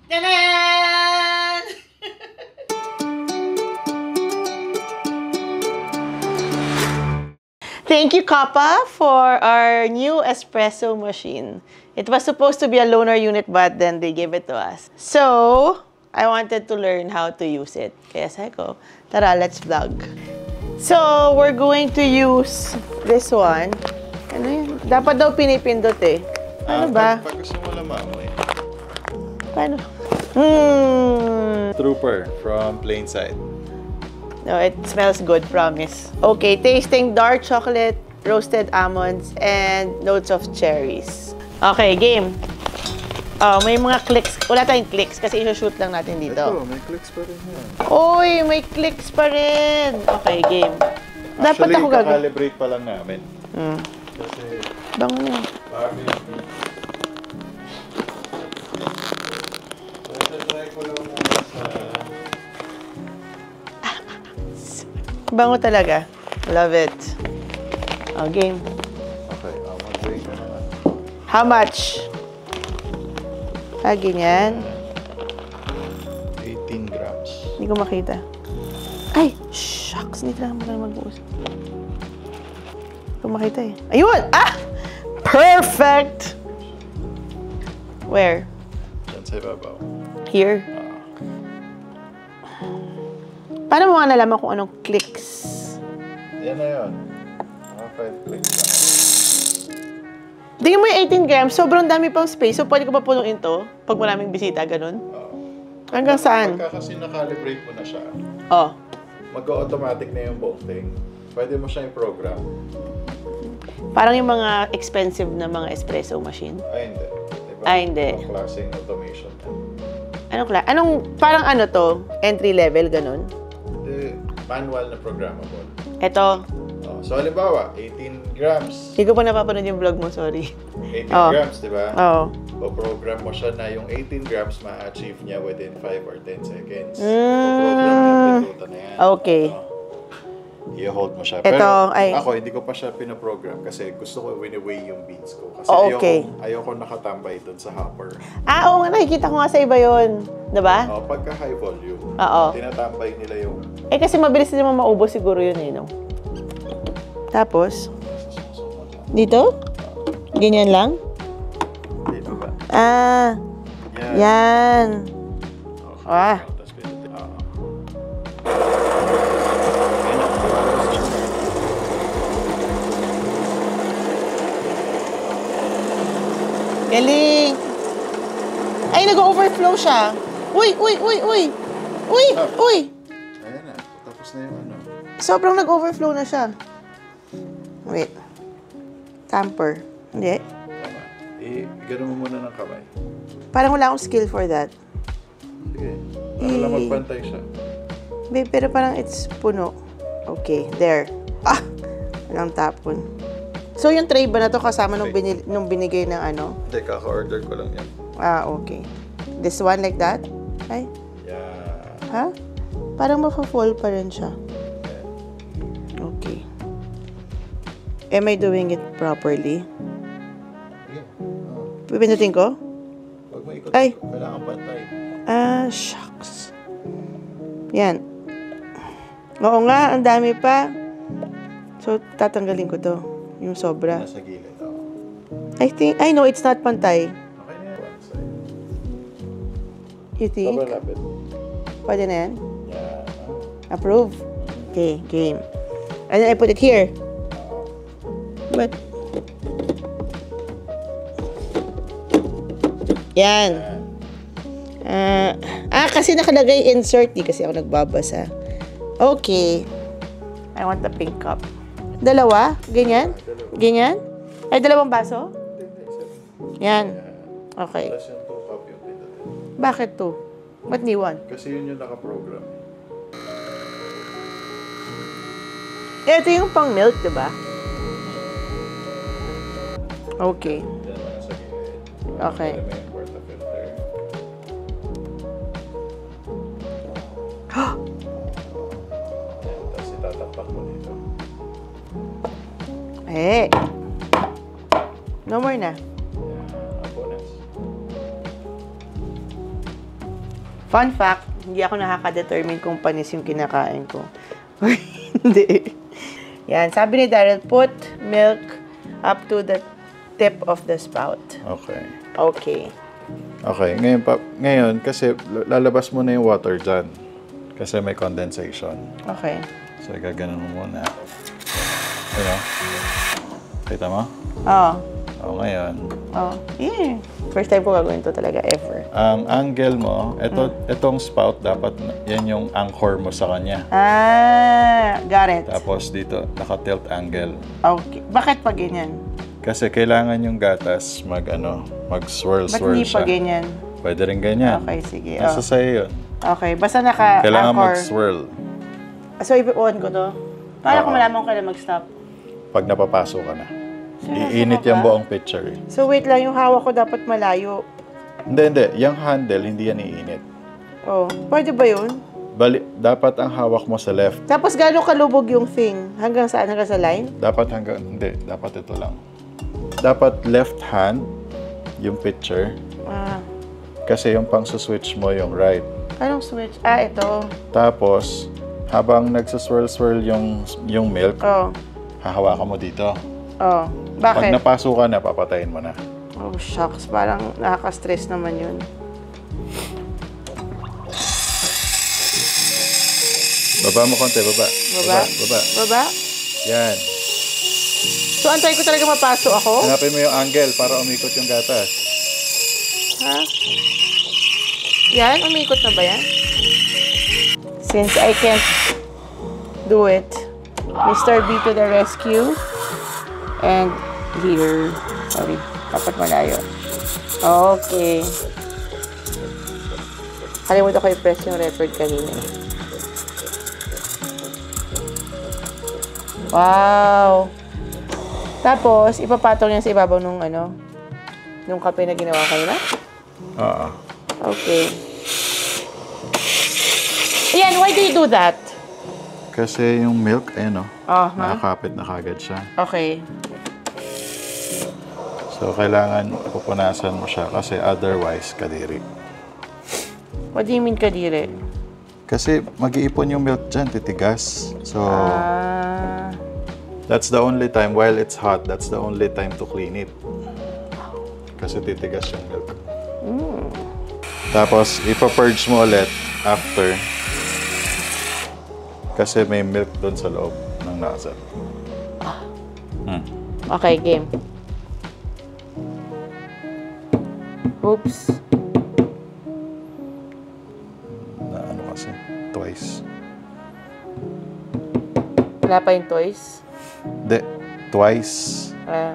Ta-da! Thank you, Kappa, for our new espresso machine. It was supposed to be a loaner unit, but then they gave it to us. So, I wanted to learn how to use it. Kaya sabi ko, tara, let's vlog. So, we're going to use this one. Ano yun? Dapat daw pinipindot eh. Ano ba? Pag gusto mo lang maamoy. Paano? Trooper from Plainside. No, it smells good, promise. Okay, tasting dark chocolate, roasted almonds, and notes of cherries. Okay, game. Oh, may mga clicks. Wala tayong clicks kasi i-shoot lang natin dito. Ito, may clicks pa rin yan. Uy, may clicks pa rin. Okay, game. Dapat Actually, ako gagawin. kakalibrate pa lang namin. Kasi, Bango niya. parang try ko lang muna sa... Bango talaga. Love it. Oh, game. Okay, mag-break na naman. How much? Ganyan. 18 grams. Hindi ko makita. Ay! Shucks! Hindi talaga maganda mag-uusap. Hindi ko makita eh. Ayun! Ah! Perfect! Where? Diyan sa ibabaw. Here? Paano mo nga nalaman kung anong clicks? Yan na yun. Mga 5 clicks lang. Tingnan mo yung 18 grams, sobrang dami pang space. So, pwede ko pa punuin to pag maraming bisita, ganun? Hanggang saan? Pagka kasi nakalibrate mo na siya, Oh. mag-automatic na yung bolting. Pwede mo siya i-program. Parang yung mga expensive na mga espresso machine. Ay, hindi. Diba? Ay, hindi. Ang klaseng automation. Anong, parang ano to? Entry level, ganun? Hindi, manual na programmable. Eto. Oh, so, halimbawa, 18 grams. Hindi ko pa napapanood yung vlog mo, sorry. 18 Oh. grams, di ba? Oo. O-program mo siya na yung 18 grams ma-achieve niya within 5 or 10 seconds. O-program niya, pindutan na yan. Okay. I-hold mo siya. Ito, Pero ay. ako, hindi ko pa siya pinaprogram kasi gusto ko wini-weigh yung beats ko. Kasi Oh, okay. ayoko nakatambay dun sa hopper. Ah, oo nga, nakikita ko nga sa iba yun. Diba? Pagka high volume, Oo. tinatambay nila yung... Eh, kasi mabilis din naman maubos siguro yun eh, no? Tapos, dito? Ganyan lang? Dito ba? Ah, Yan. yan. Okay. Ah. Tapos pindutin. Galing. Ay, nag-overflow siya. Uy, uy, uy, uy. Uy, uy. Ayan na. Tapos na yung ano. Sobrang nag-overflow na siya. Wait. Tamper. Hindi. Tama. Gano'n mo muna ng kamay. Parang wala akong skill for that. Sige. Para lang magpantay siya. Babe, pero parang it's puno. Okay, there. Ah! Walang tapon. So, yung tray ba na to kasama nung, nung binigay ng ano? Hindi, kaka-order ko lang yan. Ah, okay. This one like that? Ay, Yeah. ha? Parang mafa-fall pa rin siya. Okay. Am I doing it properly? Sige. Pipindutin ko? Pag may ikot, Ay. kailangan pantay. Ah, shucks. Yan. Oo nga, ang dami pa. So, tatanggalin ko to. Yung sobra. Nasa gilid. I know it's not pantay. Okay na yan. One side. You think? Sobrang lapit. Pwede na yan? Yan. Approve. Okay, game. And then I put it here. But, yan. Kasi nakalagay insert. Di kasi ako nagbabasa. Okay. I want the pink cup. Dalawa? Ganyan? Ganyan? Ay, dalawang baso? Yan. Okay. Tapos yung 2 cup yung pindutin. Bakit to? Ba't ni one? Kasi yun yung nakaprogram. Ito yung pang milk, diba? Okay. Yan lang sa gilid. Okay. Yan may portafilter. Tapos itatapak mo dito. Eh. No more na. Yan. Abonets. Fun fact, hindi ako nakaka-determine kung panis yung kinakain ko. Or hindi. Yan, sabi ni Daryl, put milk up to the tip of the spout. Okay. Okay. Okay, ngayon kasi lalabas mo na yung water dyan. Kasi may condensation. Okay. So, gaganon mo muna. Ayan. Kita mo? Oo. O, ngayon. Oh. Yeah. First time ko gagawin to talaga ever. Ang angle mo, itong spout, dapat yan yung anchor mo sa kanya. Ah, got it. Tapos dito, naka-tilt angle. Okay. Bakit pa ganyan? Kasi kailangan yung gatas mag-swirl Ba't hindi siya. pa ganyan? Pwede rin ganyan. Okay, sige. Nasa sa'yo yun. Okay, basta naka-anchor. Kailangan mag-swirl. So, i-on ko to? Paano ko malaman kung kailan mag-stop? Pag napapasok ka na. Seryoso Iinit ka yung ba? buong picture. So, wait lang. Yung hawak ko dapat malayo. Hindi. Yung handle, hindi yan iinit. Oh, pwede ba yun? Dapat ang hawak mo sa left. Tapos, gano'ng kalubog yung thing? Hanggang saan? Hanggang sa line? Hindi. Dapat ito lang. Dapat left hand, yung picture. Ah. Kasi yung pang-switch mo yung right. Anong switch? Ah, ito. Tapos, habang nagsaswirl-swirl yung milk, Oh. hahawakan mo dito. Oh. Pag Bakit? napasok ka na, papatayin mo na. Oh, shucks. Parang nakaka-stress naman yun. Baba mo konti, baba. Baba? Baba. Baba? Yan. So, antay ko talaga mapasok ako? Hanapin mo yung angle para umikot yung gatas. Ha? Yan? Umikot na ba yan? Since I can't do it, Mr. B to the rescue. And here. Sorry. Dapat malayo. Okay. Kalimutan ko i-press yung record kanina. Wow! Tapos, ipapatong yan sa ibabaw nung nung kape na ginawa kayo na? Oo. Okay. Ayan, why do you do that? Kasi yung milk, ayun o. Oh, Nakakapit na kagad siya. Okay. So, kailangan pupunasan mo siya kasi otherwise, kadiri. What do you mean kadiri? Kasi mag-iipon yung milk dyan, titigas. So, that's the only time, while it's hot, that's the only time to clean it. Kasi titigas yung milk. Tapos, ipapurge mo ulit after. Kasi may milk doon sa loob ng nozzle. Okay, game. Oops. Na ano kasi, twice. Wala pa yung toys? Hindi, twice. Ah.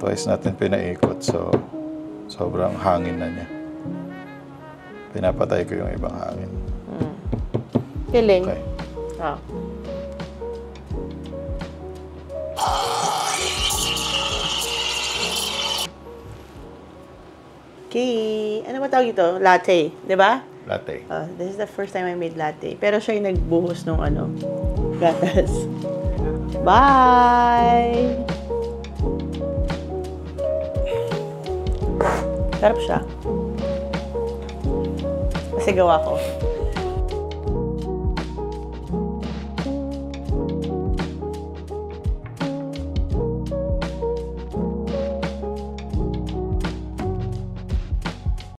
Twice natin pinaikot, so sobrang hangin na niya. Pinapatay ko yung ibang hangin. Kiling. Okay. Ah. Okay. Ano ba tawag ito? Latte. Di ba? Latte. This is the first time I made latte. Pero siya yung nagbuhos ng gatas. Bye! Sarap siya. Kasi gawa ko.